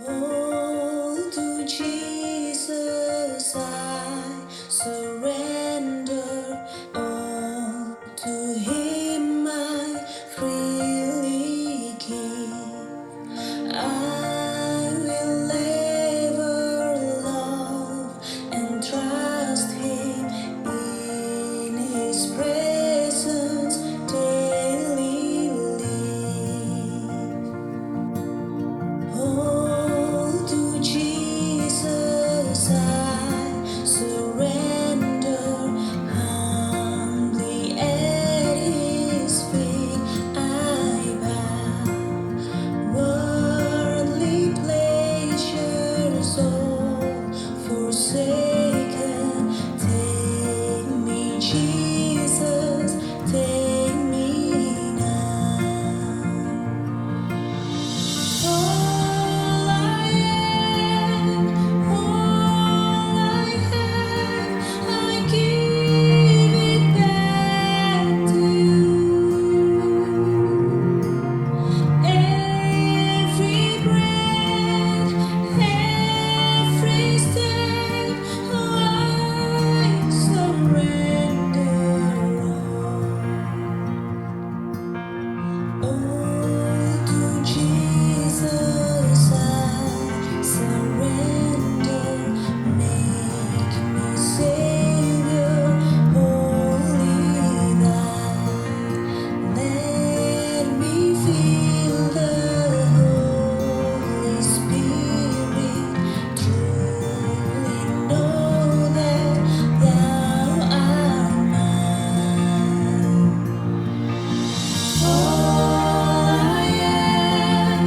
Oh, to Jesus I surrender. All to Him I freely give. I will ever love and trust Him in His presence daily live. All to Jesus I surrender, humbly at His feet I bow. Worldly pleasures all forsaken, take me, Jesus, take me now. All I am, all I have, I give it back to you. Every breath, every step, I surrender all to Jesus I surrender. Make me Savior, wholly thine. Let me feel the Holy Spirit. Truly know that Thou art mine. All I am,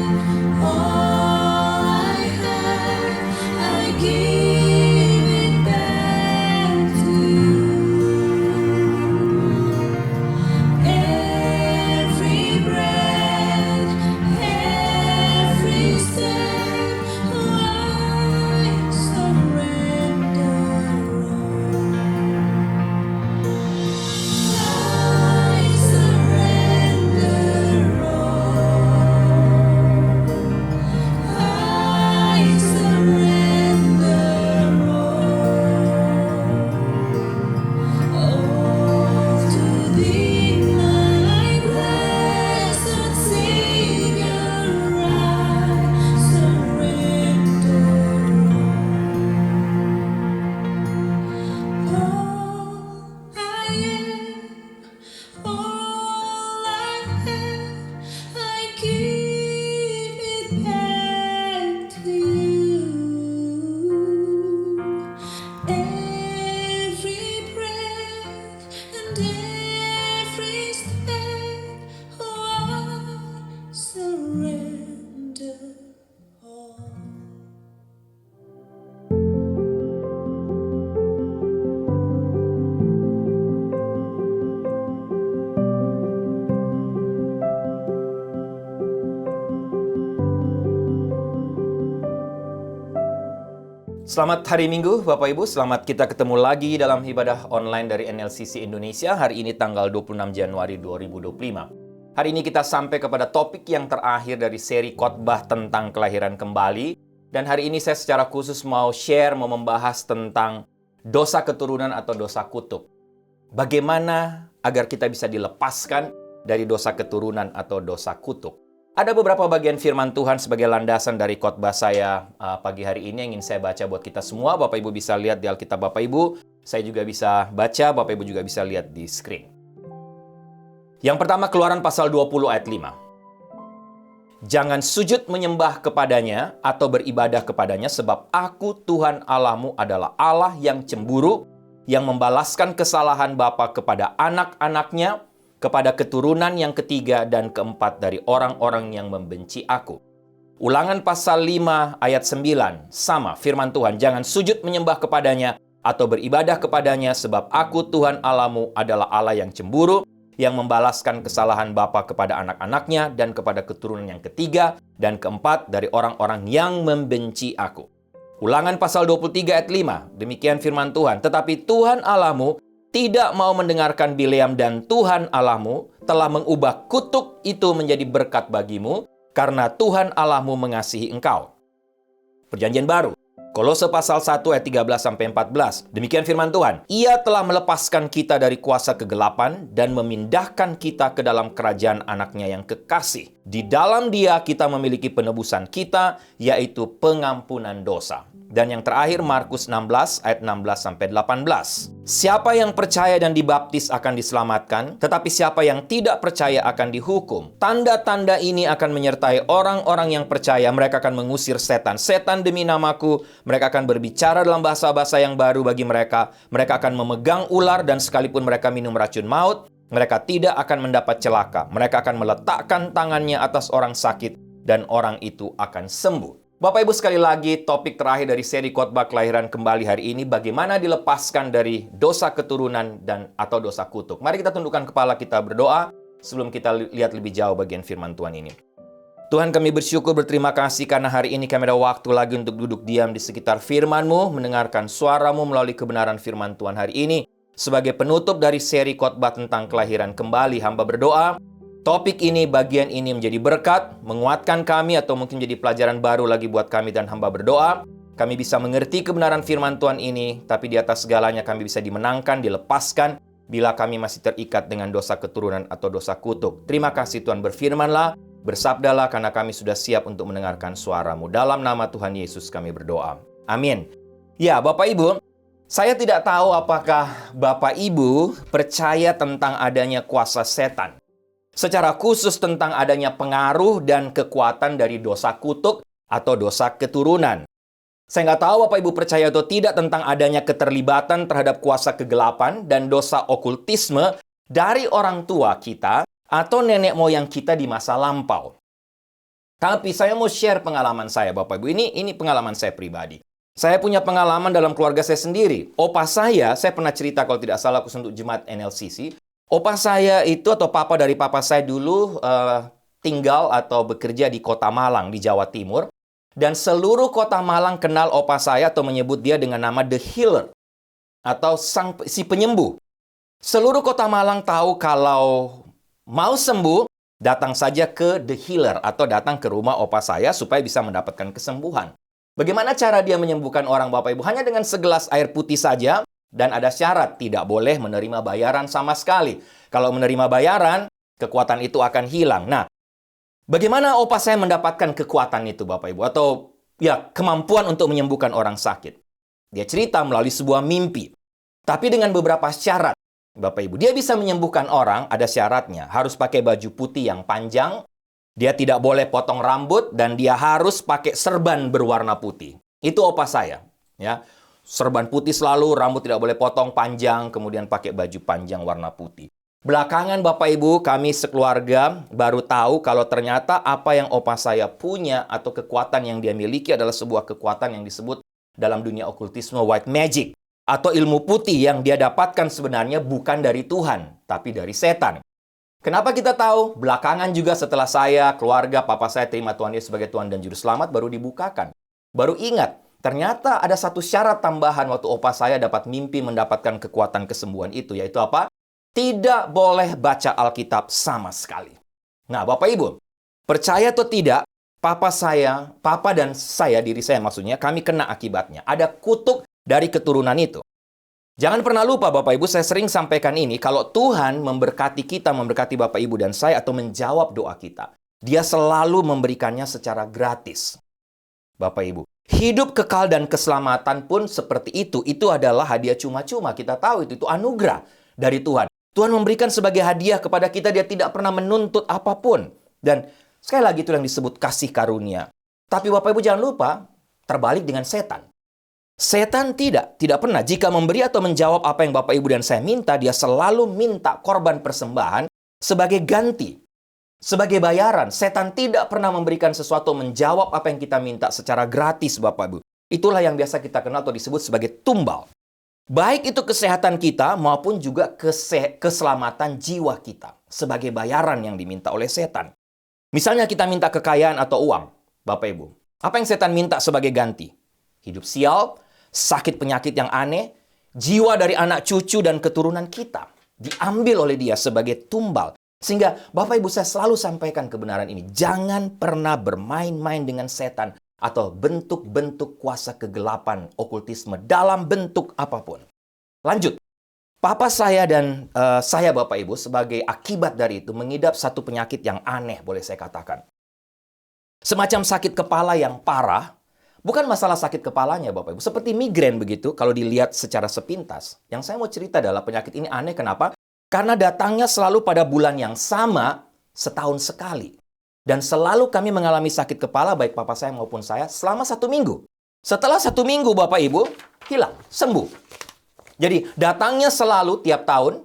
all I have, I give it back to you. Every breath, every step, I surrender all. I surrender all. I surrender all to Thee, my blessed Savior. I surrender all I am. All I have, I give it back to you. Every breath and every step, I surrender all. Selamat hari Minggu, Bapak Ibu. Selamat kita ketemu lagi dalam ibadah online dari NLCC Indonesia. Hari ini tanggal 26 Januari 2025. Hari ini kita sampai kepada topik yang terakhir dari seri khotbah tentang kelahiran kembali. Dan hari ini saya secara khusus mau membahas tentang dosa keturunan atau dosa kutub. Bagaimana agar kita bisa dilepaskan dari dosa keturunan atau dosa kutub. Ada beberapa bagian firman Tuhan sebagai landasan dari khotbah saya pagi hari ini yang ingin saya baca buat kita semua. Bapak Ibu bisa lihat di Alkitab Bapak Ibu. Saya juga bisa baca, Bapak Ibu juga bisa lihat di screen. Yang pertama, Keluaran pasal 20 ayat 5. Jangan sujud menyembah kepadanya atau beribadah kepadanya, sebab aku Tuhan Allahmu adalah Allah yang cemburu, yang membalaskan kesalahan bapa kepada anak-anaknya, kepada keturunan yang ketiga dan keempat dari orang-orang yang membenci aku. Ulangan pasal 5 ayat 9, sama firman Tuhan, jangan sujud menyembah kepadanya atau beribadah kepadanya, sebab aku Tuhan Allahmu adalah Allah yang cemburu, yang membalaskan kesalahan bapa kepada anak-anaknya dan kepada keturunan yang ketiga dan keempat dari orang-orang yang membenci aku. Ulangan pasal 23 ayat 5, demikian firman Tuhan, tetapi Tuhan Allahmu tidak mau mendengarkan Bileam, dan Tuhan Allahmu telah mengubah kutuk itu menjadi berkat bagimu, karena Tuhan Allahmu mengasihi engkau. Perjanjian Baru. Kolose pasal 1 ayat 13-14. Demikian firman Tuhan. Ia telah melepaskan kita dari kuasa kegelapan dan memindahkan kita ke dalam kerajaan anaknya yang kekasih. Di dalam Dia kita memiliki penebusan kita, yaitu pengampunan dosa. Dan yang terakhir Markus 16 ayat 16-18. Siapa yang percaya dan dibaptis akan diselamatkan, tetapi siapa yang tidak percaya akan dihukum. Tanda-tanda ini akan menyertai orang-orang yang percaya. Mereka akan mengusir setan demi namaku. Mereka akan berbicara dalam bahasa-bahasa yang baru bagi mereka. Mereka akan memegang ular dan sekalipun mereka minum racun maut, mereka tidak akan mendapat celaka. Mereka akan meletakkan tangannya atas orang sakit dan orang itu akan sembuh. Bapak Ibu, sekali lagi topik terakhir dari seri khotbah kelahiran kembali hari ini, bagaimana dilepaskan dari dosa keturunan dan atau dosa kutuk. Mari kita tundukkan kepala kita berdoa sebelum kita lihat lebih jauh bagian firman Tuhan ini. Tuhan, kami bersyukur, berterima kasih karena hari ini kami ada waktu lagi untuk duduk diam di sekitar firman-Mu, mendengarkan suara-Mu melalui kebenaran firman Tuhan hari ini. Sebagai penutup dari seri khotbah tentang kelahiran kembali, hamba berdoa, topik ini, bagian ini menjadi berkat, menguatkan kami atau mungkin menjadi pelajaran baru lagi buat kami dan hamba berdoa. Kami bisa mengerti kebenaran firman Tuhan ini, tapi di atas segalanya kami bisa dimenangkan, dilepaskan bila kami masih terikat dengan dosa keturunan atau dosa kutuk. Terima kasih Tuhan, berfirmanlah, bersabdalah karena kami sudah siap untuk mendengarkan suara-Mu. Dalam nama Tuhan Yesus kami berdoa. Amin. Ya, Bapak Ibu, saya tidak tahu apakah Bapak Ibu percaya tentang adanya kuasa setan. Secara khusus tentang adanya pengaruh dan kekuatan dari dosa kutuk atau dosa keturunan. Saya nggak tahu Bapak Ibu percaya atau tidak tentang adanya keterlibatan terhadap kuasa kegelapan dan dosa okultisme dari orang tua kita atau nenek moyang kita di masa lampau. Tapi saya mau share pengalaman saya Bapak Ibu. Ini pengalaman saya pribadi. Saya punya pengalaman dalam keluarga saya sendiri. Opa saya pernah cerita kalau tidak salah untuk jemaat NLCC. Opa saya itu atau papa dari papa saya dulu tinggal atau bekerja di Kota Malang di Jawa Timur. Dan seluruh Kota Malang kenal opa saya atau menyebut dia dengan nama The Healer atau si penyembuh. Seluruh Kota Malang tahu kalau mau sembuh, datang saja ke The Healer atau datang ke rumah opa saya supaya bisa mendapatkan kesembuhan. Bagaimana cara dia menyembuhkan orang Bapak Ibu? Hanya dengan segelas air putih saja. Dan ada syarat, tidak boleh menerima bayaran sama sekali. Kalau menerima bayaran, kekuatan itu akan hilang. Nah, bagaimana opa saya mendapatkan kekuatan itu, Bapak Ibu? Atau ya, kemampuan untuk menyembuhkan orang sakit. Dia cerita melalui sebuah mimpi. Tapi dengan beberapa syarat, Bapak Ibu. Dia bisa menyembuhkan orang, ada syaratnya. Harus pakai baju putih yang panjang, dia tidak boleh potong rambut, dan dia harus pakai serban berwarna putih. Itu opa saya, ya. Serban putih selalu, rambut tidak boleh potong panjang, kemudian pakai baju panjang warna putih. Belakangan Bapak Ibu, kami sekeluarga baru tahu kalau ternyata apa yang opa saya punya atau kekuatan yang dia miliki adalah sebuah kekuatan yang disebut dalam dunia okultisme white magic. Atau ilmu putih yang dia dapatkan sebenarnya bukan dari Tuhan, tapi dari setan. Kenapa kita tahu? Belakangan juga setelah saya, keluarga, papa saya terima Tuhan Yesus sebagai Tuhan dan Juru Selamat, baru dibukakan. Baru ingat. Ternyata ada satu syarat tambahan waktu opa saya dapat mimpi mendapatkan kekuatan kesembuhan itu, yaitu apa? Tidak boleh baca Alkitab sama sekali. Nah, Bapak Ibu, percaya atau tidak, papa dan saya, diri saya maksudnya, kami kena akibatnya. Ada kutuk dari keturunan itu. Jangan pernah lupa Bapak Ibu, saya sering sampaikan ini, kalau Tuhan memberkati kita, memberkati Bapak Ibu dan saya, atau menjawab doa kita, Dia selalu memberikannya secara gratis. Bapak Ibu, hidup kekal dan keselamatan pun seperti itu. Itu adalah hadiah cuma-cuma. Kita tahu itu anugerah dari Tuhan. Tuhan memberikan sebagai hadiah kepada kita. Dia tidak pernah menuntut apapun. Dan sekali lagi itu yang disebut kasih karunia. Tapi Bapak Ibu jangan lupa, terbalik dengan setan. Setan tidak pernah. Jika memberi atau menjawab apa yang Bapak Ibu dan saya minta, dia selalu minta korban persembahan sebagai ganti. Sebagai bayaran, setan tidak pernah memberikan sesuatu menjawab apa yang kita minta secara gratis, Bapak Ibu. Itulah yang biasa kita kenal atau disebut sebagai tumbal. Baik itu kesehatan kita maupun juga keselamatan jiwa kita sebagai bayaran yang diminta oleh setan. Misalnya kita minta kekayaan atau uang, Bapak Ibu. Apa yang setan minta sebagai ganti? Hidup sial, sakit penyakit yang aneh, jiwa dari anak cucu dan keturunan kita diambil oleh dia sebagai tumbal. Sehingga Bapak Ibu saya selalu sampaikan kebenaran ini. Jangan pernah bermain-main dengan setan. atau bentuk-bentuk kuasa kegelapan okultisme dalam bentuk apapun. Lanjut. Papa saya dan saya Bapak Ibu sebagai akibat dari itu mengidap satu penyakit yang aneh boleh saya katakan. Semacam sakit kepala yang parah, bukan masalah sakit kepalanya Bapak Ibu, seperti migrain begitu kalau dilihat secara sepintas. Yang saya mau cerita adalah penyakit ini aneh kenapa? Karena datangnya selalu pada bulan yang sama setahun sekali. Dan selalu kami mengalami sakit kepala baik papa saya maupun saya selama 1 minggu. Setelah 1 minggu Bapak Ibu hilang, sembuh. Jadi datangnya selalu tiap tahun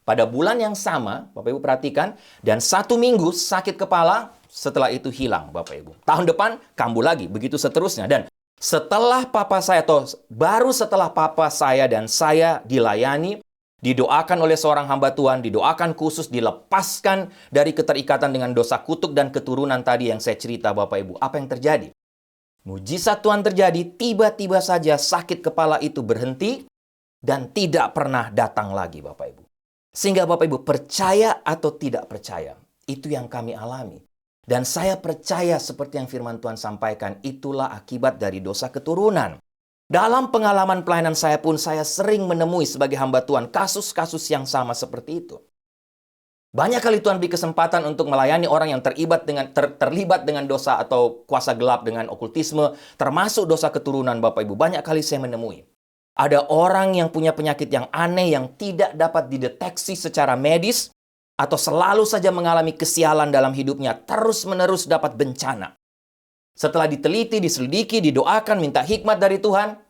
pada bulan yang sama, Bapak Ibu perhatikan, dan 1 minggu sakit kepala, setelah itu hilang Bapak Ibu. Tahun depan kambuh lagi, begitu seterusnya. Dan setelah papa saya, atau baru setelah papa saya dan saya dilayani, didoakan oleh seorang hamba Tuhan, didoakan khusus, dilepaskan dari keterikatan dengan dosa kutuk dan keturunan tadi yang saya cerita Bapak Ibu. Apa yang terjadi? Mujizat Tuhan terjadi, tiba-tiba saja sakit kepala itu berhenti dan tidak pernah datang lagi Bapak Ibu. Sehingga Bapak Ibu percaya atau tidak percaya, itu yang kami alami. Dan saya percaya seperti yang firman Tuhan sampaikan, itulah akibat dari dosa keturunan. Dalam pengalaman pelayanan saya pun, saya sering menemui sebagai hamba Tuhan kasus-kasus yang sama seperti itu. Banyak kali Tuhan beri kesempatan untuk melayani orang yang terlibat dengan dosa atau kuasa gelap dengan okultisme, termasuk dosa keturunan Bapak Ibu. Banyak kali saya menemui. Ada orang yang punya penyakit yang aneh yang tidak dapat dideteksi secara medis, atau selalu saja mengalami kesialan dalam hidupnya, terus-menerus dapat bencana. Setelah diteliti, diselidiki, didoakan, minta hikmat dari Tuhan,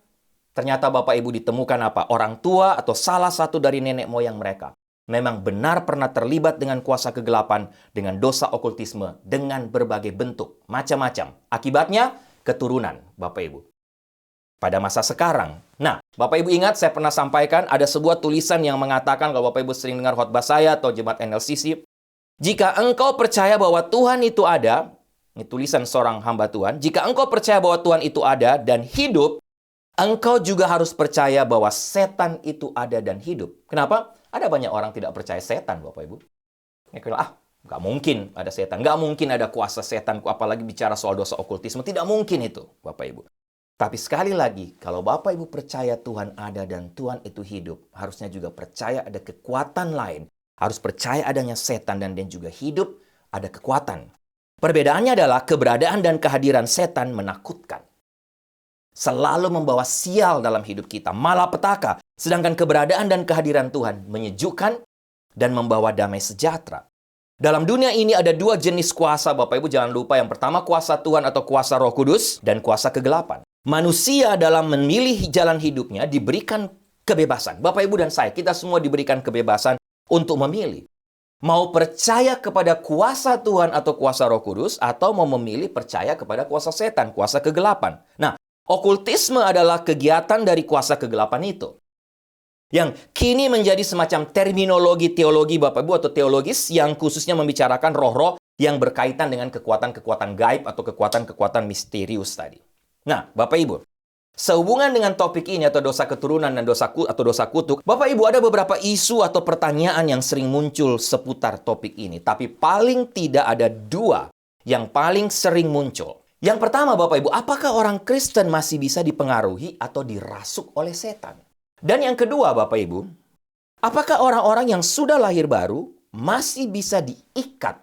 ternyata Bapak Ibu ditemukan apa? Orang tua atau salah satu dari nenek moyang mereka memang benar pernah terlibat dengan kuasa kegelapan, dengan dosa okultisme, dengan berbagai bentuk, macam-macam. Akibatnya, keturunan, Bapak Ibu. Pada masa sekarang. Nah, Bapak Ibu ingat saya pernah sampaikan ada sebuah tulisan yang mengatakan, kalau Bapak Ibu sering dengar khotbah saya atau jemaat NLCC, jika engkau percaya bahwa Tuhan itu ada, ini tulisan seorang hamba Tuhan, jika engkau percaya bahwa Tuhan itu ada dan hidup, engkau juga harus percaya bahwa setan itu ada dan hidup. Kenapa? Ada banyak orang tidak percaya setan, Bapak Ibu. Mereka bilang, nggak mungkin ada setan, nggak mungkin ada kuasa setan, apalagi bicara soal dosa okultisme, tidak mungkin itu, Bapak Ibu. Tapi sekali lagi, kalau Bapak Ibu percaya Tuhan ada dan Tuhan itu hidup, harusnya juga percaya ada kekuatan lain. Harus percaya adanya setan dan dia juga hidup, ada kekuatan. Perbedaannya adalah keberadaan dan kehadiran setan menakutkan. Selalu membawa sial dalam hidup kita, malapetaka. Sedangkan keberadaan dan kehadiran Tuhan menyejukkan dan membawa damai sejahtera. Dalam dunia ini ada 2 jenis kuasa, Bapak Ibu jangan lupa. Yang pertama kuasa Tuhan atau kuasa Roh Kudus dan kuasa kegelapan. Manusia dalam memilih jalan hidupnya diberikan kebebasan. Bapak, Ibu, dan saya, kita semua diberikan kebebasan untuk memilih. Mau percaya kepada kuasa Tuhan atau kuasa Roh Kudus, atau mau memilih percaya kepada kuasa setan, kuasa kegelapan. Nah, okultisme adalah kegiatan dari kuasa kegelapan itu. Yang kini menjadi semacam terminologi teologi, Bapak Ibu, atau teologis yang khususnya membicarakan roh-roh yang berkaitan dengan kekuatan-kekuatan gaib atau kekuatan-kekuatan misterius tadi. Nah, Bapak Ibu, sehubungan dengan topik ini atau dosa keturunan dan dosa kutuk, Bapak Ibu ada beberapa isu atau pertanyaan yang sering muncul seputar topik ini. Tapi paling tidak ada 2 yang paling sering muncul. Yang pertama, Bapak Ibu, apakah orang Kristen masih bisa dipengaruhi atau dirasuk oleh setan? Dan yang kedua, Bapak Ibu, apakah orang-orang yang sudah lahir baru masih bisa diikat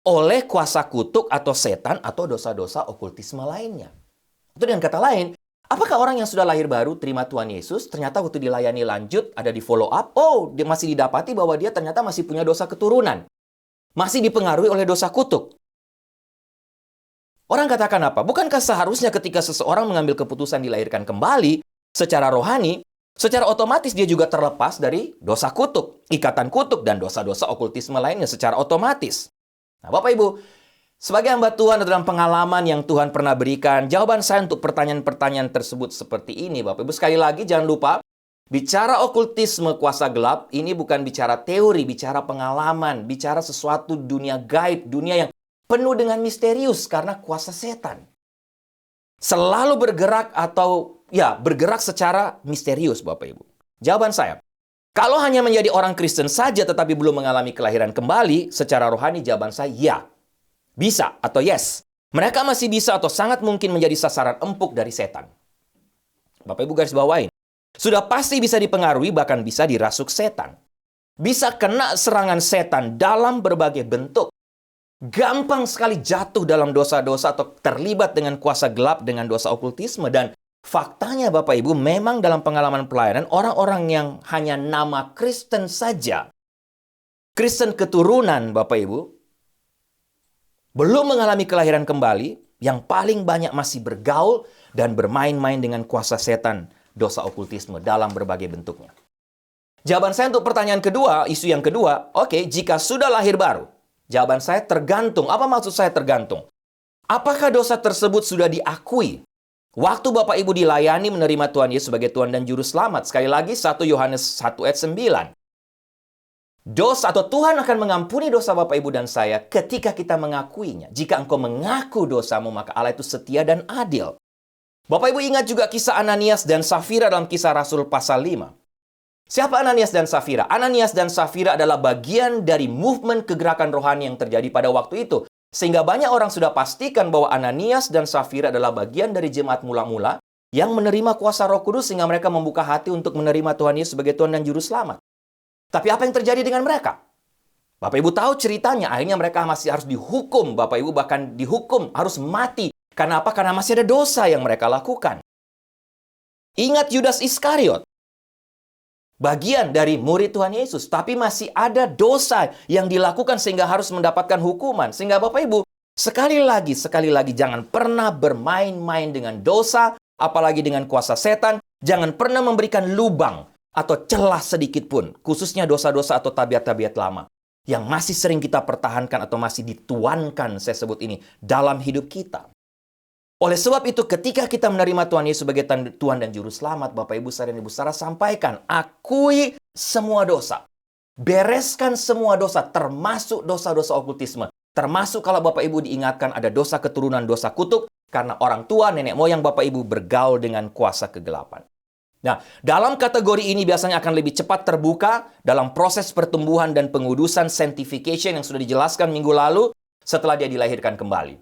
oleh kuasa kutuk atau setan atau dosa-dosa okultisme lainnya? Atau dengan kata lain, apakah orang yang sudah lahir baru terima Tuhan Yesus, ternyata waktu dilayani lanjut, ada di follow up, dia masih didapati bahwa dia ternyata masih punya dosa keturunan. Masih dipengaruhi oleh dosa kutuk. Orang katakan apa? Bukankah seharusnya ketika seseorang mengambil keputusan dilahirkan kembali secara rohani, secara otomatis dia juga terlepas dari dosa kutuk, ikatan kutuk, dan dosa-dosa okultisme lainnya secara otomatis. Nah, Bapak Ibu, sebagai hamba Tuhan dalam pengalaman yang Tuhan pernah berikan, jawaban saya untuk pertanyaan-pertanyaan tersebut seperti ini, Bapak Ibu. Sekali lagi, jangan lupa, bicara okultisme kuasa gelap, ini bukan bicara teori, bicara pengalaman, bicara sesuatu dunia gaib, dunia yang penuh dengan misterius karena kuasa setan. Selalu bergerak atau bergerak secara misterius, Bapak Ibu. Jawaban saya, kalau hanya menjadi orang Kristen saja tetapi belum mengalami kelahiran kembali secara rohani, jawaban saya ya. Bisa atau yes. Mereka masih bisa atau sangat mungkin menjadi sasaran empuk dari setan. Bapak Ibu garis bawain. Sudah pasti bisa dipengaruhi, bahkan bisa dirasuk setan. Bisa kena serangan setan dalam berbagai bentuk. Gampang sekali jatuh dalam dosa-dosa atau terlibat dengan kuasa gelap, dengan dosa okultisme. Dan faktanya Bapak Ibu, memang dalam pengalaman pelayanan, orang-orang yang hanya nama Kristen saja, Kristen keturunan Bapak Ibu, belum mengalami kelahiran kembali, yang paling banyak masih bergaul dan bermain-main dengan kuasa setan, dosa okultisme dalam berbagai bentuknya. Jawaban saya untuk pertanyaan kedua, isu yang kedua, oke, jika sudah lahir baru, jawaban saya tergantung. Apa maksud saya tergantung? Apakah dosa tersebut sudah diakui? Waktu Bapak Ibu dilayani menerima Tuhan Yesus sebagai Tuhan dan Juru Selamat. Sekali lagi, 1 Yohanes 1 ayat 9. Dosa atau Tuhan akan mengampuni dosa Bapak Ibu dan saya ketika kita mengakuinya. Jika engkau mengaku dosamu, maka Allah itu setia dan adil. Bapak Ibu ingat juga kisah Ananias dan Safira dalam Kisah Rasul pasal 5. Siapa Ananias dan Safira? Ananias dan Safira adalah bagian dari movement kegerakan rohani yang terjadi pada waktu itu. Sehingga banyak orang sudah pastikan bahwa Ananias dan Safira adalah bagian dari jemaat mula-mula yang menerima kuasa Roh Kudus sehingga mereka membuka hati untuk menerima Tuhan Yesus sebagai Tuhan dan Juru Selamat. Tapi apa yang terjadi dengan mereka? Bapak Ibu tahu ceritanya, akhirnya mereka masih harus dihukum. Bapak Ibu bahkan dihukum, harus mati. Karena apa? Karena masih ada dosa yang mereka lakukan. Ingat Yudas Iskariot. Bagian dari murid Tuhan Yesus. Tapi masih ada dosa yang dilakukan sehingga harus mendapatkan hukuman. Sehingga Bapak Ibu, sekali lagi jangan pernah bermain-main dengan dosa, apalagi dengan kuasa setan. Jangan pernah memberikan lubang atau celah sedikit pun, khususnya dosa-dosa atau tabiat-tabiat lama yang masih sering kita pertahankan atau masih dituankan, saya sebut ini, dalam hidup kita. Oleh sebab itu, ketika kita menerima Tuhan Yesus sebagai Tuhan dan Juru Selamat, Bapak Ibu saudara dan Ibu saudara, sampaikan, akui semua dosa. Bereskan semua dosa, termasuk dosa-dosa okultisme. Termasuk kalau Bapak Ibu diingatkan ada dosa keturunan, dosa kutuk, karena orang tua, nenek moyang Bapak Ibu bergaul dengan kuasa kegelapan. Nah, dalam kategori ini biasanya akan lebih cepat terbuka dalam proses pertumbuhan dan pengudusan sanctification yang sudah dijelaskan minggu lalu setelah dia dilahirkan kembali.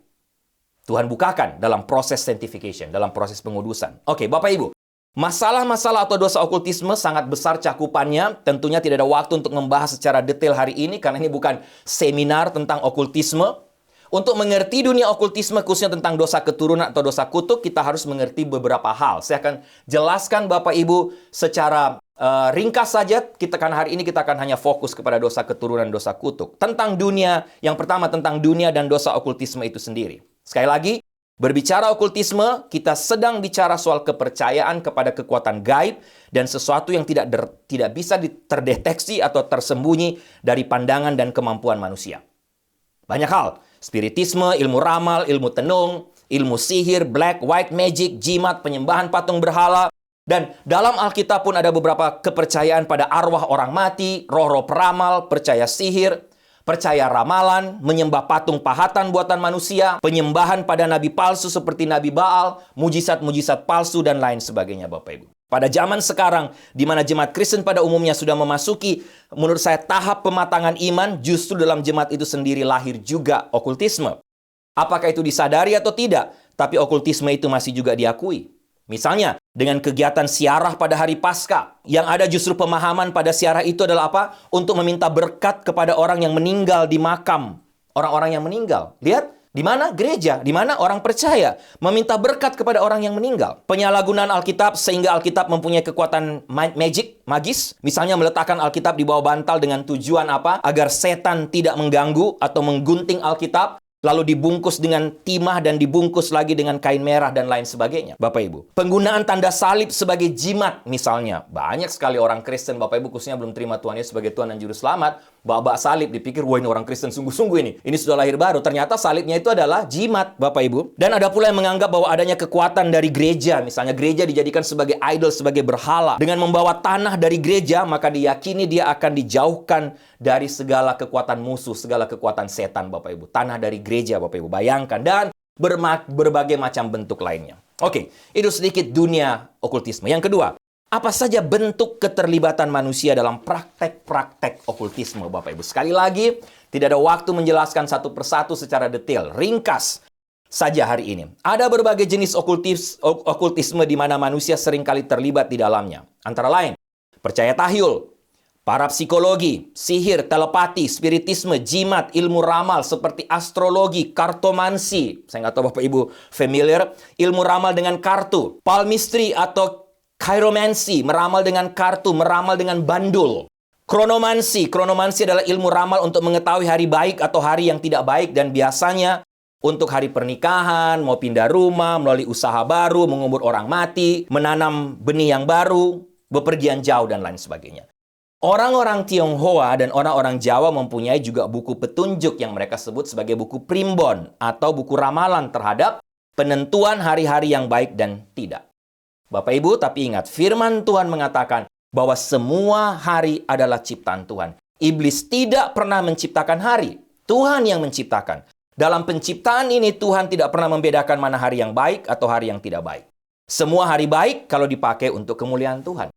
Tuhan bukakan dalam proses sanctification, dalam proses pengudusan. Oke, Bapak Ibu, masalah-masalah atau dosa okultisme sangat besar cakupannya. Tentunya tidak ada waktu untuk membahas secara detail hari ini karena ini bukan seminar tentang okultisme. Untuk mengerti dunia okultisme, khususnya tentang dosa keturunan atau dosa kutuk, kita harus mengerti beberapa hal. Saya akan jelaskan Bapak Ibu secara ringkas saja. Hari ini kita akan hanya fokus kepada dosa keturunan, dosa kutuk. Tentang dunia, yang pertama tentang dunia dan dosa okultisme itu sendiri. Sekali lagi, berbicara okultisme, kita sedang bicara soal kepercayaan kepada kekuatan gaib dan sesuatu yang tidak bisa terdeteksi atau tersembunyi dari pandangan dan kemampuan manusia. Banyak hal. Spiritisme, ilmu ramal, ilmu tenung, ilmu sihir, black, white magic, jimat, penyembahan patung berhala. Dan dalam Alkitab pun ada beberapa kepercayaan pada arwah orang mati, roh-roh peramal, percaya sihir, percaya ramalan, menyembah patung pahatan buatan manusia, penyembahan pada nabi palsu seperti Nabi Baal, mujizat-mujizat palsu, dan lain sebagainya Bapak Ibu. Pada zaman sekarang, di mana jemaat Kristen pada umumnya sudah memasuki, menurut saya, tahap pematangan iman, justru dalam jemaat itu sendiri lahir juga okultisme. Apakah itu disadari atau tidak, tapi okultisme itu masih juga diakui. Misalnya, dengan kegiatan siarah pada hari Paskah, yang ada justru pemahaman pada siarah itu adalah apa? Untuk meminta berkat kepada orang yang meninggal di makam. Orang-orang yang meninggal. Lihat. Di mana? Gereja. Di mana? Orang percaya. Meminta berkat kepada orang yang meninggal. Penyalahgunaan Alkitab sehingga Alkitab mempunyai kekuatan magis. Misalnya meletakkan Alkitab di bawah bantal dengan tujuan apa? Agar setan tidak mengganggu atau menggunting Alkitab. Lalu dibungkus dengan timah dan dibungkus lagi dengan kain merah dan lain sebagainya. Bapak Ibu. Penggunaan tanda salib sebagai jimat misalnya. Banyak sekali orang Kristen, Bapak Ibu, khususnya belum terima Tuhan Yesus sebagai Tuhan dan Juru Selamat. Bawa salib, dipikir, wah ini orang Kristen sungguh-sungguh ini. Ini sudah lahir baru. Ternyata salibnya itu adalah jimat, Bapak Ibu. Dan ada pula yang menganggap bahwa adanya kekuatan dari gereja. Misalnya gereja dijadikan sebagai idol, sebagai berhala. Dengan membawa tanah dari gereja, maka diyakini dia akan dijauhkan dari segala kekuatan musuh, segala kekuatan setan, Bapak Ibu. Tanah dari gereja, Bapak Ibu. Bayangkan. Dan berbagai macam bentuk lainnya. Oke, itu sedikit dunia okultisme. Yang kedua, apa saja bentuk keterlibatan manusia dalam praktek-praktek okultisme, Bapak Ibu? Sekali lagi, tidak ada waktu menjelaskan satu persatu secara detail. Ringkas. saja hari ini. Ada berbagai jenis okultisme di mana manusia seringkali terlibat di dalamnya. Antara lain, percaya tahyul, para psikologi, sihir, telepati, spiritisme, jimat, ilmu ramal seperti astrologi, kartomansi. Saya nggak tahu Bapak Ibu familiar. Ilmu ramal dengan kartu. Palmistry atau chiromancy, meramal dengan kartu, meramal dengan bandul. Kronomansi adalah ilmu ramal untuk mengetahui hari baik atau hari yang tidak baik. Dan biasanya untuk hari pernikahan, mau pindah rumah, melalui usaha baru, mengubur orang mati, menanam benih yang baru, bepergian jauh, dan lain sebagainya. Orang-orang Tionghoa dan orang-orang Jawa mempunyai juga buku petunjuk yang mereka sebut sebagai buku primbon atau buku ramalan terhadap penentuan hari-hari yang baik dan tidak. Bapak Ibu, tapi ingat, firman Tuhan mengatakan bahwa semua hari adalah ciptaan Tuhan. Iblis tidak pernah menciptakan hari. Tuhan yang menciptakan. Dalam penciptaan ini, Tuhan tidak pernah membedakan mana hari yang baik atau hari yang tidak baik. Semua hari baik kalau dipakai untuk kemuliaan Tuhan.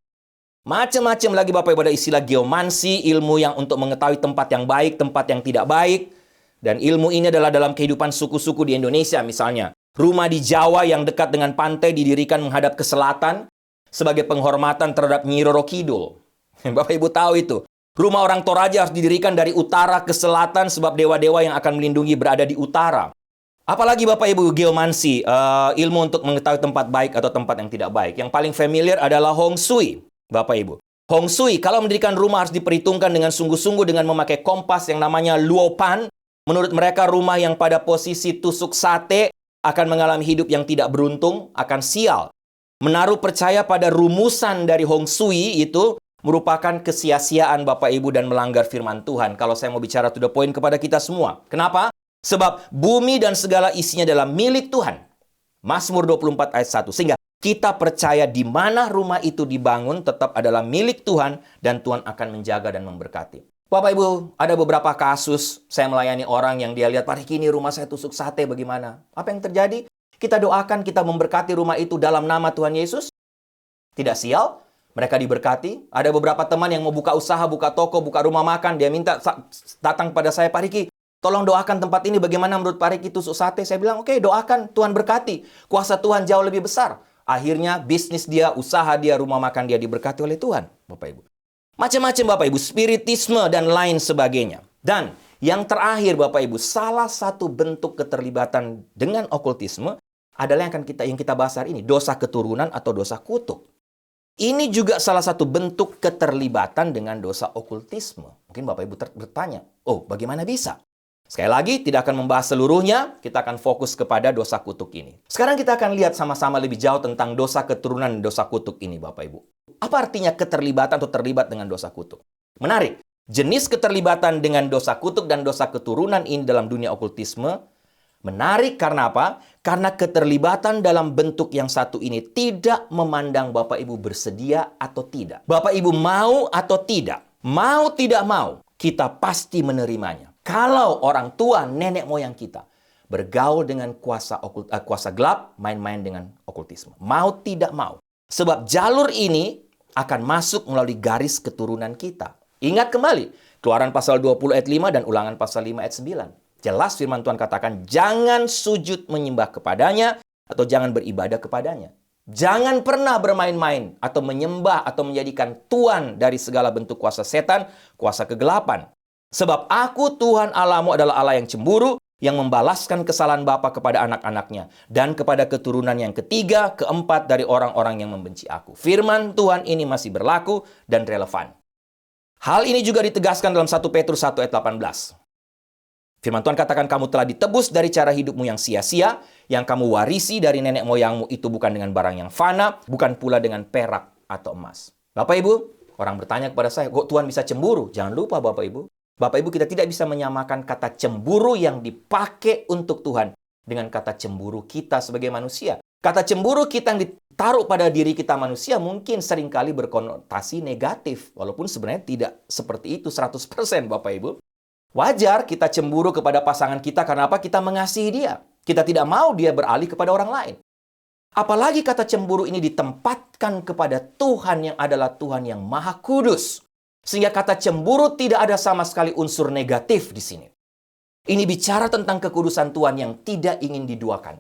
Macam-macam lagi Bapak Ibu, ada istilah geomansi, ilmu yang untuk mengetahui tempat yang baik, tempat yang tidak baik. Dan ilmu ini adalah dalam kehidupan suku-suku di Indonesia misalnya. Rumah di Jawa yang dekat dengan pantai didirikan menghadap ke selatan sebagai penghormatan terhadap Nyi Roro Kidul. Bapak Ibu tahu itu. Rumah orang Toraja harus didirikan dari utara ke selatan sebab dewa-dewa yang akan melindungi berada di utara. Apalagi Bapak Ibu, geomansi, ilmu untuk mengetahui tempat baik atau tempat yang tidak baik. Yang paling familiar adalah Hong Shui, Bapak Ibu. Hong Shui, kalau mendirikan rumah harus diperhitungkan dengan sungguh-sungguh dengan memakai kompas yang namanya luopan. Menurut mereka, rumah yang pada posisi tusuk sate akan mengalami hidup yang tidak beruntung, akan sial. Menaruh percaya pada rumusan dari Hong Shui itu merupakan kesia-siaan Bapak Ibu dan melanggar firman Tuhan. Kalau saya mau bicara to the point kepada kita semua. Kenapa? Sebab bumi dan segala isinya adalah milik Tuhan. Mazmur 24 ayat 1. Sehingga kita percaya di mana rumah itu dibangun tetap adalah milik Tuhan dan Tuhan akan menjaga dan memberkati. Bapak Ibu, ada beberapa kasus saya melayani orang yang dia lihat, Pak Riki, ini rumah saya tusuk sate, bagaimana? Apa yang terjadi? Kita doakan, kita memberkati rumah itu dalam nama Tuhan Yesus. Tidak sial, mereka diberkati. Ada beberapa teman yang mau buka usaha, buka toko, buka rumah makan. Dia minta datang pada saya, Pak Riki, tolong doakan tempat ini bagaimana menurut Pak Riki tusuk sate. Saya bilang, oke, doakan, Tuhan berkati. Kuasa Tuhan jauh lebih besar. Akhirnya bisnis dia, usaha dia, rumah makan dia diberkati oleh Tuhan, Bapak Ibu. Macam-macam Bapak Ibu, spiritisme dan lain sebagainya. Dan yang terakhir Bapak Ibu, salah satu bentuk keterlibatan dengan okultisme adalah yang kita bahas hari ini, dosa keturunan atau dosa kutuk. Ini juga salah satu bentuk keterlibatan dengan dosa okultisme. Mungkin Bapak Ibu bertanya, oh bagaimana bisa? Sekali lagi, tidak akan membahas seluruhnya, kita akan fokus kepada dosa kutuk ini. Sekarang kita akan lihat sama-sama lebih jauh tentang dosa keturunan dan dosa kutuk ini Bapak Ibu. Apa artinya keterlibatan atau terlibat dengan dosa kutuk? Menarik, jenis keterlibatan dengan dosa kutuk dan dosa keturunan ini dalam dunia okultisme menarik karena apa? Karena keterlibatan dalam bentuk yang satu ini tidak memandang Bapak Ibu bersedia atau tidak. Bapak Ibu mau atau tidak, mau tidak mau, kita pasti menerimanya. Kalau orang tua, nenek moyang kita bergaul dengan kuasa gelap, main-main dengan okultisme. Mau tidak mau. Sebab jalur ini akan masuk melalui garis keturunan kita. Ingat kembali, Keluaran pasal 20 ayat 5 dan Ulangan pasal 5 ayat 9. Jelas firman Tuhan katakan, jangan sujud menyembah kepadanya atau jangan beribadah kepadanya. Jangan pernah bermain-main atau menyembah atau menjadikan tuan dari segala bentuk kuasa setan, kuasa kegelapan. Sebab aku Tuhan Allahmu adalah Allah yang cemburu, yang membalaskan kesalahan bapa kepada anak-anaknya dan kepada keturunan yang ketiga, keempat dari orang-orang yang membenci aku. Firman Tuhan ini masih berlaku dan relevan. Hal ini juga ditegaskan dalam 1 Petrus 1 ayat 18. Firman Tuhan katakan, kamu telah ditebus dari cara hidupmu yang sia-sia, yang kamu warisi dari nenek moyangmu itu bukan dengan barang yang fana, bukan pula dengan perak atau emas. Bapak Ibu, orang bertanya kepada saya, kok Tuhan bisa cemburu? Jangan lupa Bapak Ibu, kita tidak bisa menyamakan kata cemburu yang dipakai untuk Tuhan dengan kata cemburu kita sebagai manusia. Kata cemburu kita yang ditaruh pada diri kita manusia mungkin seringkali berkonotasi negatif, walaupun sebenarnya tidak seperti itu 100% Bapak Ibu. Wajar kita cemburu kepada pasangan kita karena apa? Kita mengasihi dia. Kita tidak mau dia beralih kepada orang lain. Apalagi kata cemburu ini ditempatkan kepada Tuhan yang adalah Tuhan yang Maha Kudus. Sehingga kata cemburu tidak ada sama sekali unsur negatif di sini. Ini bicara tentang kekudusan Tuhan yang tidak ingin diduakan.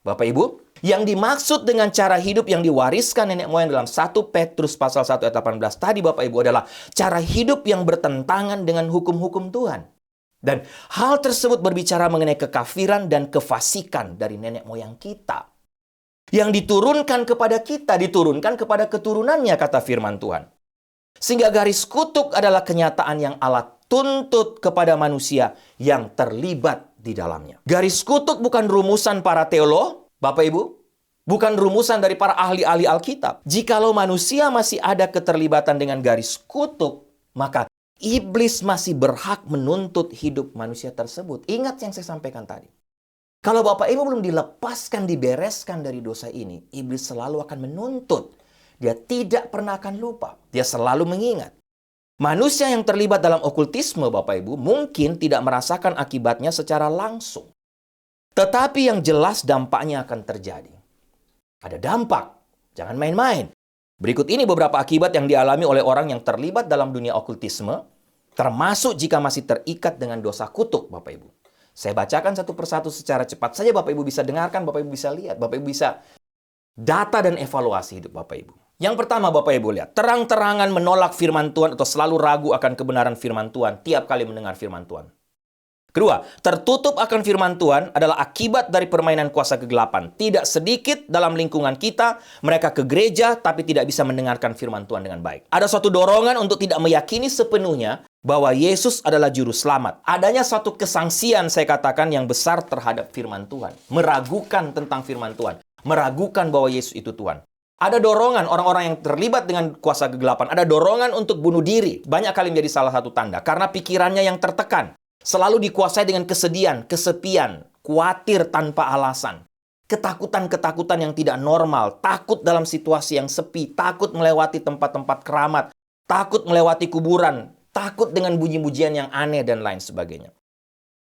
Bapak Ibu, yang dimaksud dengan cara hidup yang diwariskan nenek moyang dalam 1 Petrus pasal 1 ayat 18 tadi Bapak Ibu adalah cara hidup yang bertentangan dengan hukum-hukum Tuhan. Dan hal tersebut berbicara mengenai kekafiran dan kefasikan dari nenek moyang kita. Yang diturunkan kepada kita, diturunkan kepada keturunannya, kata firman Tuhan. Sehingga garis kutuk adalah kenyataan yang Allah tuntut kepada manusia yang terlibat di dalamnya. Garis kutuk bukan rumusan para teolog, Bapak Ibu. Bukan rumusan dari para ahli-ahli Alkitab. Jikalau manusia masih ada keterlibatan dengan garis kutuk, maka iblis masih berhak menuntut hidup manusia tersebut. Ingat yang saya sampaikan tadi. Kalau Bapak Ibu belum dilepaskan, dibereskan dari dosa ini, iblis selalu akan menuntut. Dia tidak pernah akan lupa. Dia selalu mengingat. Manusia yang terlibat dalam okultisme, Bapak Ibu, mungkin tidak merasakan akibatnya secara langsung. Tetapi yang jelas dampaknya akan terjadi. Ada dampak. Jangan main-main. Berikut ini beberapa akibat yang dialami oleh orang yang terlibat dalam dunia okultisme, termasuk jika masih terikat dengan dosa kutuk, Bapak Ibu. Saya bacakan satu persatu secara cepat saja, Bapak Ibu bisa dengarkan, Bapak Ibu bisa lihat, Bapak Ibu bisa data dan evaluasi hidup Bapak Ibu. Yang pertama Bapak Ibu lihat, terang-terangan menolak firman Tuhan atau selalu ragu akan kebenaran firman Tuhan tiap kali mendengar firman Tuhan. Kedua, tertutup akan firman Tuhan adalah akibat dari permainan kuasa kegelapan. Tidak sedikit dalam lingkungan kita, mereka ke gereja tapi tidak bisa mendengarkan firman Tuhan dengan baik. Ada suatu dorongan untuk tidak meyakini sepenuhnya bahwa Yesus adalah juru selamat. Adanya suatu kesangsian, saya katakan, yang besar terhadap firman Tuhan. Meragukan tentang firman Tuhan. Meragukan bahwa Yesus itu Tuhan. Ada dorongan orang-orang yang terlibat dengan kuasa kegelapan. Ada dorongan untuk bunuh diri. Banyak kali menjadi salah satu tanda. Karena pikirannya yang tertekan. Selalu dikuasai dengan kesedihan, kesepian, khawatir tanpa alasan. Ketakutan-ketakutan yang tidak normal. Takut dalam situasi yang sepi. Takut melewati tempat-tempat keramat. Takut melewati kuburan. Takut dengan bunyi-bunyian yang aneh dan lain sebagainya.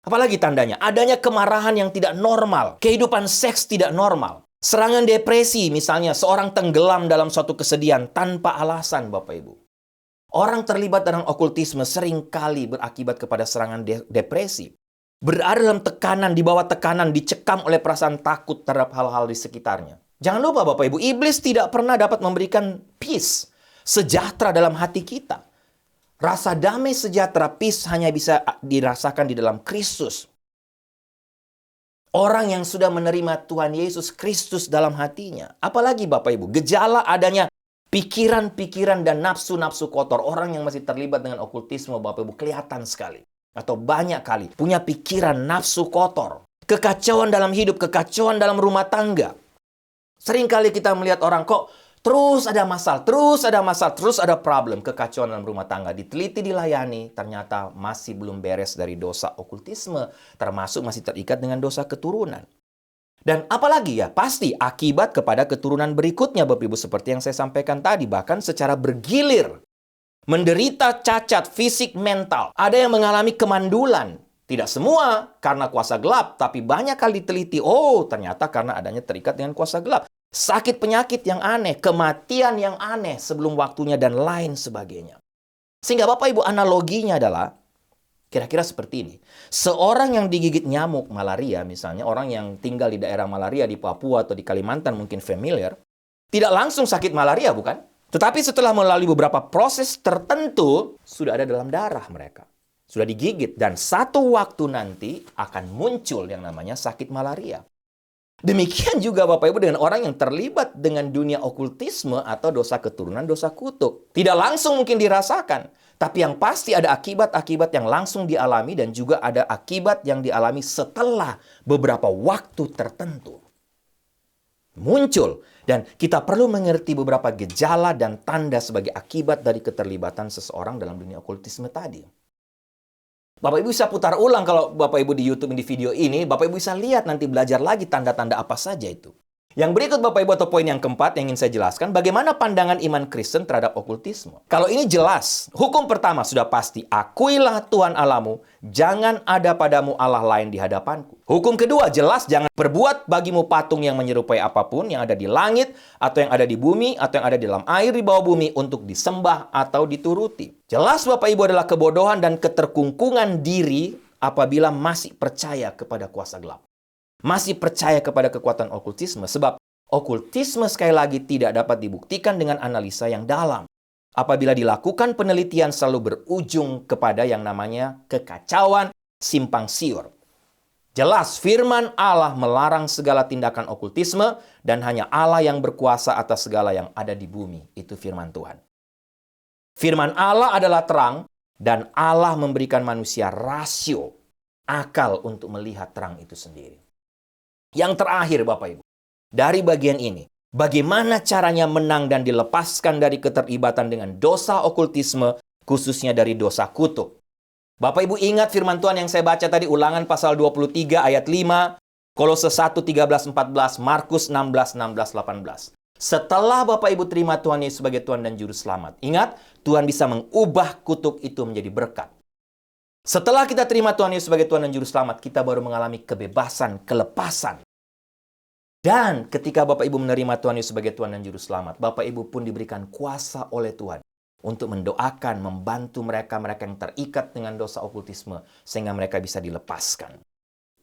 Apalagi tandanya? Adanya kemarahan yang tidak normal. Kehidupan seks tidak normal. Serangan depresi, misalnya seorang tenggelam dalam suatu kesedihan tanpa alasan, Bapak Ibu. Orang terlibat dalam okultisme seringkali berakibat kepada serangan depresi. Berada dalam tekanan, di bawah tekanan, dicekam oleh perasaan takut terhadap hal-hal di sekitarnya. Jangan lupa Bapak Ibu, iblis tidak pernah dapat memberikan peace, sejahtera dalam hati kita. Rasa damai sejahtera, peace hanya bisa dirasakan di dalam Kristus. Orang yang sudah menerima Tuhan Yesus Kristus dalam hatinya. Apalagi Bapak Ibu, gejala adanya pikiran-pikiran dan nafsu-nafsu kotor. Orang yang masih terlibat dengan okultisme, Bapak Ibu, kelihatan sekali. Atau banyak kali punya pikiran nafsu kotor. Kekacauan dalam hidup, kekacauan dalam rumah tangga. Seringkali kita melihat orang kok terus ada masalah, terus ada problem. Kekacauan dalam rumah tangga. Diteliti, dilayani, ternyata masih belum beres dari dosa okultisme. Termasuk masih terikat dengan dosa keturunan. Dan apalagi ya, pasti akibat kepada keturunan berikutnya, Bapak Ibu, seperti yang saya sampaikan tadi. Bahkan secara bergilir. Menderita cacat fisik mental. Ada yang mengalami kemandulan. Tidak semua karena kuasa gelap, tapi banyak kali diteliti. Oh, ternyata karena adanya terikat dengan kuasa gelap. Sakit penyakit yang aneh, kematian yang aneh sebelum waktunya, dan lain sebagainya. Sehingga Bapak Ibu, analoginya adalah kira-kira seperti ini. Seorang yang digigit nyamuk malaria, misalnya orang yang tinggal di daerah malaria di Papua atau di Kalimantan mungkin familiar, tidak langsung sakit malaria, bukan? Tetapi setelah melalui beberapa proses tertentu, sudah ada dalam darah mereka. Sudah digigit, dan satu waktu nanti akan muncul yang namanya sakit malaria. Demikian juga Bapak Ibu dengan orang yang terlibat dengan dunia okultisme atau dosa keturunan, dosa kutuk. Tidak langsung mungkin dirasakan, tapi yang pasti ada akibat-akibat yang langsung dialami dan juga ada akibat yang dialami setelah beberapa waktu tertentu. Muncul, dan kita perlu mengerti beberapa gejala dan tanda sebagai akibat dari keterlibatan seseorang dalam dunia okultisme tadi. Bapak Ibu bisa putar ulang kalau Bapak Ibu di YouTube di video ini, Bapak Ibu bisa lihat nanti belajar lagi tanda-tanda apa saja itu. Yang berikut Bapak Ibu atau poin yang keempat yang ingin saya jelaskan, bagaimana pandangan iman Kristen terhadap okultisme. Kalau ini jelas, hukum pertama sudah pasti, akuilah Tuhan Allahmu, jangan ada padamu Allah lain di hadapanku. Hukum kedua jelas, jangan berbuat bagimu patung yang menyerupai apapun yang ada di langit, atau yang ada di bumi, atau yang ada di dalam air di bawah bumi untuk disembah atau dituruti. Jelas Bapak Ibu adalah kebodohan dan keterkungkungan diri apabila masih percaya kepada kuasa gelap. Masih percaya kepada kekuatan okultisme, sebab okultisme sekali lagi tidak dapat dibuktikan dengan analisa yang dalam. Apabila dilakukan penelitian selalu berujung kepada yang namanya kekacauan simpang siur. Jelas firman Allah melarang segala tindakan okultisme dan hanya Allah yang berkuasa atas segala yang ada di bumi. Itu firman Tuhan. Firman Allah adalah terang dan Allah memberikan manusia rasio, akal untuk melihat terang itu sendiri. Yang terakhir Bapak Ibu, dari bagian ini, bagaimana caranya menang dan dilepaskan dari keterlibatan dengan dosa okultisme, khususnya dari dosa kutuk. Bapak Ibu ingat firman Tuhan yang saya baca tadi, Ulangan pasal 23 ayat 5, Kolose 1, 13, 14, Markus 16, 16, 18. Setelah Bapak Ibu terima Tuhan Yesus sebagai Tuhan dan Juru Selamat, ingat, Tuhan bisa mengubah kutuk itu menjadi berkat. Setelah kita terima Tuhan Yesus sebagai Tuhan dan Juru Selamat, kita baru mengalami kebebasan, kelepasan. Dan ketika Bapak Ibu menerima Tuhan Yesus sebagai Tuhan dan Juru Selamat, Bapak Ibu pun diberikan kuasa oleh Tuhan untuk mendoakan, membantu mereka yang terikat dengan dosa okultisme, sehingga mereka bisa dilepaskan.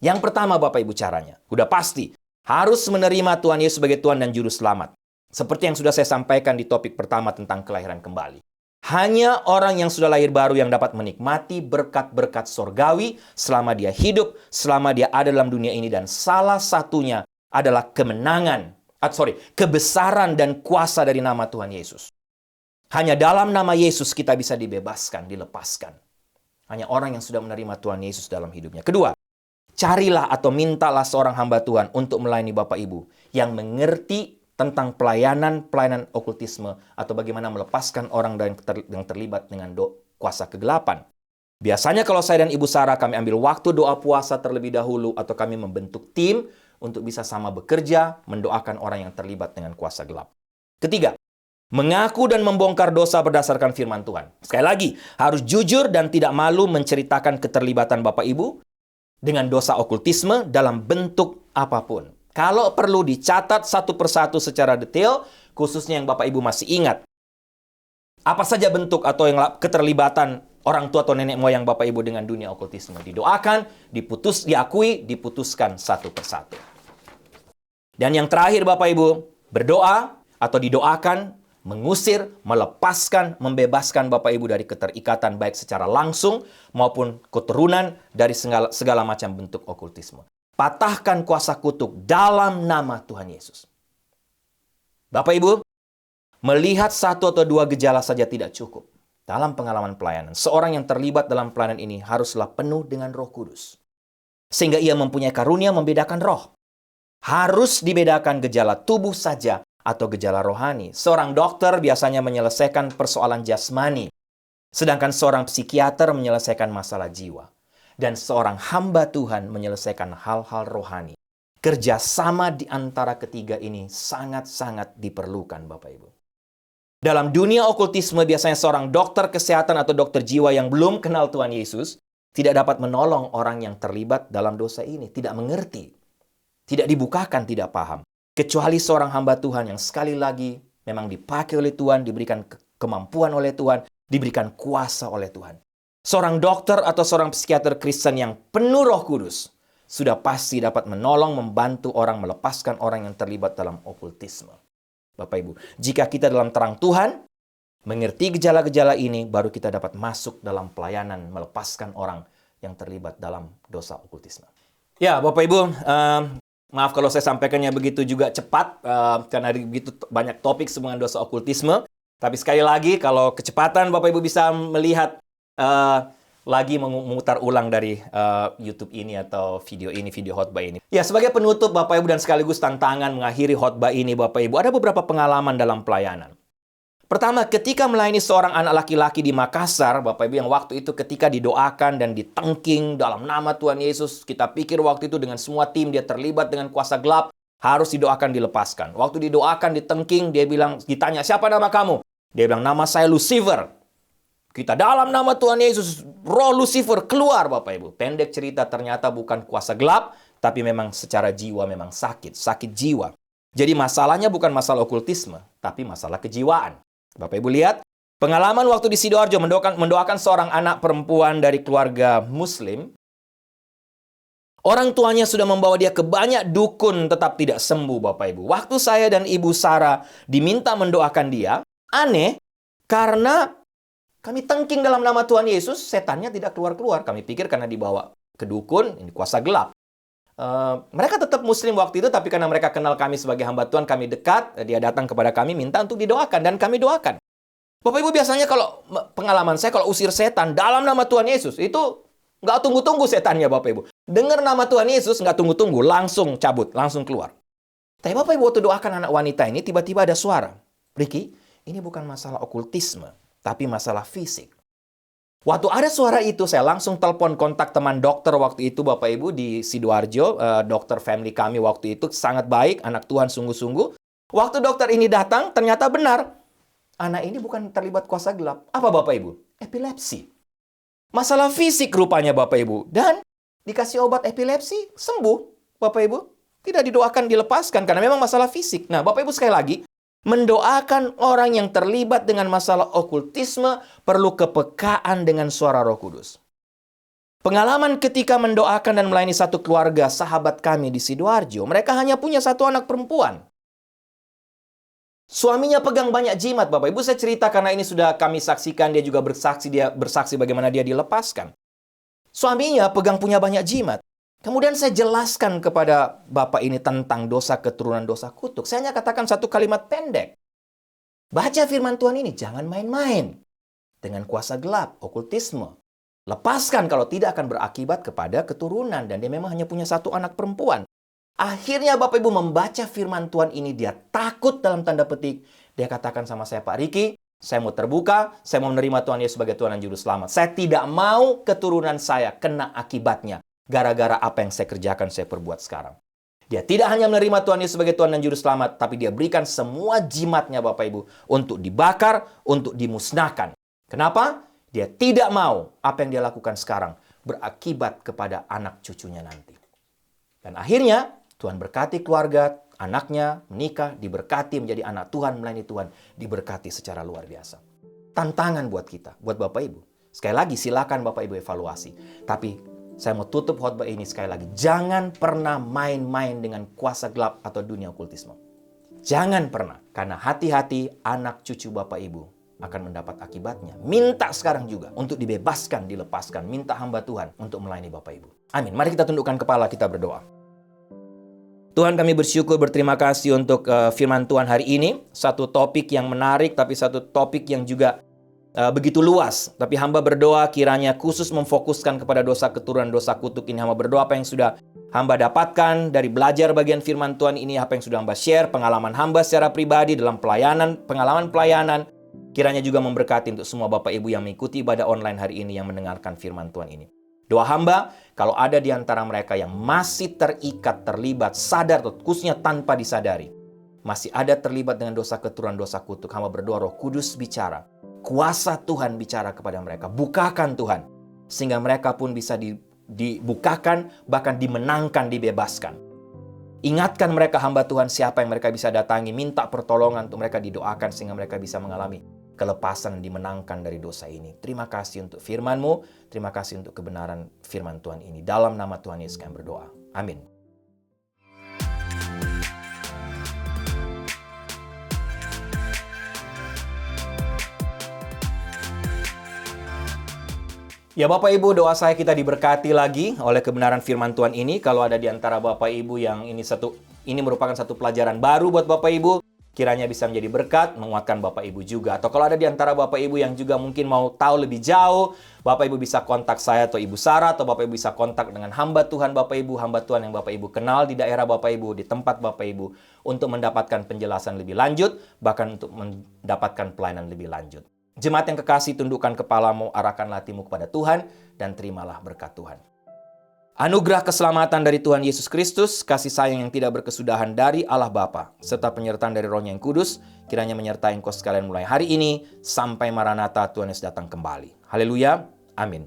Yang pertama Bapak Ibu caranya, udah pasti, harus menerima Tuhan Yesus sebagai Tuhan dan Juru Selamat. Seperti yang sudah saya sampaikan di topik pertama tentang kelahiran kembali. Hanya orang yang sudah lahir baru yang dapat menikmati berkat-berkat sorgawi selama dia hidup, selama dia ada dalam dunia ini, dan salah satunya adalah kebesaran dan kuasa dari nama Tuhan Yesus. Hanya dalam nama Yesus kita bisa dibebaskan, dilepaskan. Hanya orang yang sudah menerima Tuhan Yesus dalam hidupnya. Kedua, carilah atau mintalah seorang hamba Tuhan untuk melayani Bapak Ibu yang mengerti tentang pelayanan okultisme atau bagaimana melepaskan orang yang terlibat dengan kuasa kegelapan. Biasanya kalau saya dan Ibu Sarah kami ambil waktu doa puasa terlebih dahulu atau kami membentuk tim untuk bisa sama bekerja mendoakan orang yang terlibat dengan kuasa gelap. Ketiga, mengaku dan membongkar dosa berdasarkan firman Tuhan. Sekali lagi, harus jujur dan tidak malu menceritakan keterlibatan Bapak Ibu dengan dosa okultisme dalam bentuk apapun. Kalau perlu dicatat satu persatu secara detail, khususnya yang Bapak Ibu masih ingat. Apa saja bentuk atau yang keterlibatan orang tua atau nenek moyang Bapak Ibu dengan dunia okultisme. Didoakan, diakui, diputuskan satu persatu. Dan yang terakhir Bapak Ibu, berdoa atau didoakan, mengusir, melepaskan, membebaskan Bapak Ibu dari keterikatan baik secara langsung maupun keturunan dari segala macam bentuk okultisme. Patahkan kuasa kutuk dalam nama Tuhan Yesus. Bapak Ibu, melihat satu atau dua gejala saja tidak cukup. Dalam pengalaman pelayanan, seorang yang terlibat dalam pelayanan ini haruslah penuh dengan Roh Kudus. Sehingga ia mempunyai karunia membedakan roh. Harus dibedakan gejala tubuh saja atau gejala rohani. Seorang dokter biasanya menyelesaikan persoalan jasmani, sedangkan seorang psikiater menyelesaikan masalah jiwa. Dan seorang hamba Tuhan menyelesaikan hal-hal rohani. Kerjasama di antara ketiga ini sangat-sangat diperlukan Bapak Ibu. Dalam dunia okultisme biasanya seorang dokter kesehatan atau dokter jiwa yang belum kenal Tuhan Yesus tidak dapat menolong orang yang terlibat dalam dosa ini. Tidak mengerti, tidak dibukakan, tidak paham. Kecuali seorang hamba Tuhan yang sekali lagi memang dipakai oleh Tuhan, diberikan kemampuan oleh Tuhan, diberikan kuasa oleh Tuhan. Seorang dokter atau seorang psikiater Kristen yang penuh Roh Kudus sudah pasti dapat menolong, membantu orang, melepaskan orang yang terlibat dalam okultisme. Bapak Ibu, jika kita dalam terang Tuhan, mengerti gejala-gejala ini, baru kita dapat masuk dalam pelayanan, melepaskan orang yang terlibat dalam dosa okultisme. Ya, Bapak Ibu, maaf kalau saya sampaikannya begitu juga cepat, karena begitu banyak topik hubungan dosa okultisme. Tapi sekali lagi, kalau kecepatan Bapak Ibu bisa melihat lagi memutar ulang dari YouTube ini atau video khotbah ini. Ya, sebagai penutup Bapak Ibu dan sekaligus tantangan mengakhiri khotbah ini Bapak Ibu, ada beberapa pengalaman dalam pelayanan. Pertama, ketika melayani seorang anak laki-laki di Makassar, Bapak Ibu, yang waktu itu ketika didoakan dan ditengking dalam nama Tuhan Yesus, kita pikir waktu itu dengan semua tim dia terlibat dengan kuasa gelap, harus didoakan dilepaskan. Waktu didoakan ditengking, ditanya, siapa nama kamu? Dia bilang, nama saya Lucifer. Kita dalam nama Tuhan Yesus, roh Lucifer keluar Bapak Ibu. Pendek cerita, ternyata bukan kuasa gelap, tapi memang secara jiwa memang sakit jiwa. Jadi masalahnya bukan masalah okultisme, tapi masalah kejiwaan. Bapak Ibu lihat, pengalaman waktu di Sidoarjo mendoakan seorang anak perempuan dari keluarga Muslim Orang tuanya sudah membawa dia ke banyak dukun tetap tidak sembuh, Bapak Ibu. Waktu saya dan Ibu Sarah diminta mendoakan dia, aneh karena kami tengking dalam nama Tuhan Yesus, setannya tidak keluar-keluar. Kami pikir karena dibawa ke dukun, ini kuasa gelap. Mereka tetap muslim waktu itu, tapi karena mereka kenal kami sebagai hamba Tuhan, kami dekat, dia datang kepada kami minta untuk didoakan, dan kami doakan. Bapak Ibu, biasanya kalau pengalaman saya, kalau usir setan dalam nama Tuhan Yesus, itu nggak tunggu-tunggu setannya, Bapak Ibu. Dengar nama Tuhan Yesus, nggak tunggu-tunggu, langsung cabut, langsung keluar. Tapi Bapak Ibu, waktu doakan anak wanita ini, tiba-tiba ada suara. Ricky, ini bukan masalah okultisme, tapi masalah fisik. Waktu ada suara itu, saya langsung telepon kontak teman dokter waktu itu, Bapak Ibu, di Sidoarjo. Dokter family kami waktu itu sangat baik, anak Tuhan sungguh-sungguh. Waktu dokter ini datang, ternyata benar. Anak ini bukan terlibat kuasa gelap. Apa, Bapak Ibu? Epilepsi. Masalah fisik rupanya, Bapak Ibu. Dan dikasih obat epilepsi, sembuh, Bapak Ibu. Tidak didoakan dilepaskan, karena memang masalah fisik. Nah, Bapak Ibu, sekali lagi, mendoakan orang yang terlibat dengan masalah okultisme perlu kepekaan dengan suara Roh Kudus. Pengalaman ketika mendoakan dan melayani satu keluarga sahabat kami di Sidoarjo, mereka hanya punya satu anak perempuan. Suaminya pegang banyak jimat, Bapak Ibu. Saya cerita karena ini sudah kami saksikan, dia juga bersaksi bagaimana dia dilepaskan. Suaminya pegang punya banyak jimat. Kemudian saya jelaskan kepada Bapak ini tentang dosa keturunan dosa kutuk. Saya hanya katakan satu kalimat pendek. Baca firman Tuhan ini, jangan main-main dengan kuasa gelap, okultisme. Lepaskan, kalau tidak akan berakibat kepada keturunan. Dan dia memang hanya punya satu anak perempuan. Akhirnya Bapak Ibu membaca firman Tuhan ini, dia takut dalam tanda petik. Dia katakan sama saya, Pak Ricky, saya mau terbuka, saya mau menerima Tuhan Yesus sebagai Tuhan dan Juru Selamat. Saya tidak mau keturunan saya kena akibatnya. Gara-gara apa yang saya kerjakan, saya perbuat sekarang. Dia tidak hanya menerima Tuhan Yesus sebagai Tuhan dan Juru Selamat, tapi dia berikan semua jimatnya, Bapak Ibu, untuk dibakar, untuk dimusnahkan. Kenapa? Dia tidak mau apa yang dia lakukan sekarang berakibat kepada anak cucunya nanti. Dan akhirnya, Tuhan berkati keluarga, anaknya menikah, diberkati menjadi anak Tuhan, melayani Tuhan, diberkati secara luar biasa. Tantangan buat kita, buat Bapak Ibu. Sekali lagi, silakan Bapak Ibu evaluasi. Tapi saya mau tutup khotbah ini sekali lagi. Jangan pernah main-main dengan kuasa gelap atau dunia okultisme. Jangan pernah. Karena hati-hati anak cucu Bapak Ibu akan mendapat akibatnya. Minta sekarang juga untuk dibebaskan, dilepaskan. Minta hamba Tuhan untuk melayani Bapak Ibu. Amin. Mari kita tundukkan kepala, kita berdoa. Tuhan, kami bersyukur, berterima kasih untuk firman Tuhan hari ini. Satu topik yang menarik, tapi satu topik yang juga begitu luas. Tapi hamba berdoa kiranya khusus memfokuskan kepada dosa keturunan dosa kutuk ini. Hamba berdoa apa yang sudah hamba dapatkan dari belajar bagian firman Tuhan ini, apa yang sudah hamba share, pengalaman hamba secara pribadi dalam pelayanan, pengalaman pelayanan, kiranya juga memberkati untuk semua Bapak Ibu yang mengikuti ibadah online hari ini, yang mendengarkan firman Tuhan ini. Doa hamba, kalau ada di antara mereka yang masih terikat, terlibat, sadar, atau khususnya tanpa disadari, masih ada terlibat dengan dosa keturunan dosa kutuk, hamba berdoa Roh Kudus bicara. Kuasa Tuhan bicara kepada mereka. Bukakan Tuhan. Sehingga mereka pun bisa dibukakan, bahkan dimenangkan, dibebaskan. Ingatkan mereka hamba Tuhan siapa yang mereka bisa datangi. Minta pertolongan untuk mereka didoakan sehingga mereka bisa mengalami kelepasan, dimenangkan dari dosa ini. Terima kasih untuk firman-Mu. Terima kasih untuk kebenaran firman Tuhan ini. Dalam nama Tuhan Yesus kami berdoa. Amin. Ya Bapak Ibu, doa saya kita diberkati lagi oleh kebenaran firman Tuhan ini. Kalau ada di antara Bapak Ibu yang ini merupakan satu pelajaran baru buat Bapak Ibu, kiranya bisa menjadi berkat, menguatkan Bapak Ibu juga. Atau kalau ada di antara Bapak Ibu yang juga mungkin mau tahu lebih jauh, Bapak Ibu bisa kontak saya atau Ibu Sarah, atau Bapak Ibu bisa kontak dengan hamba Tuhan Bapak Ibu, hamba Tuhan yang Bapak Ibu kenal di daerah Bapak Ibu, di tempat Bapak Ibu, untuk mendapatkan penjelasan lebih lanjut, bahkan untuk mendapatkan pelayanan lebih lanjut. Jemaat yang kekasih, tundukkan kepalamu, arahkan hatimu kepada Tuhan, dan terimalah berkat Tuhan. Anugerah keselamatan dari Tuhan Yesus Kristus, kasih sayang yang tidak berkesudahan dari Allah Bapa, serta penyertaan dari Roh-Nya yang kudus, kiranya menyertai engkau sekalian mulai hari ini, sampai Maranatha Tuhan Yesus datang kembali. Haleluya, amin.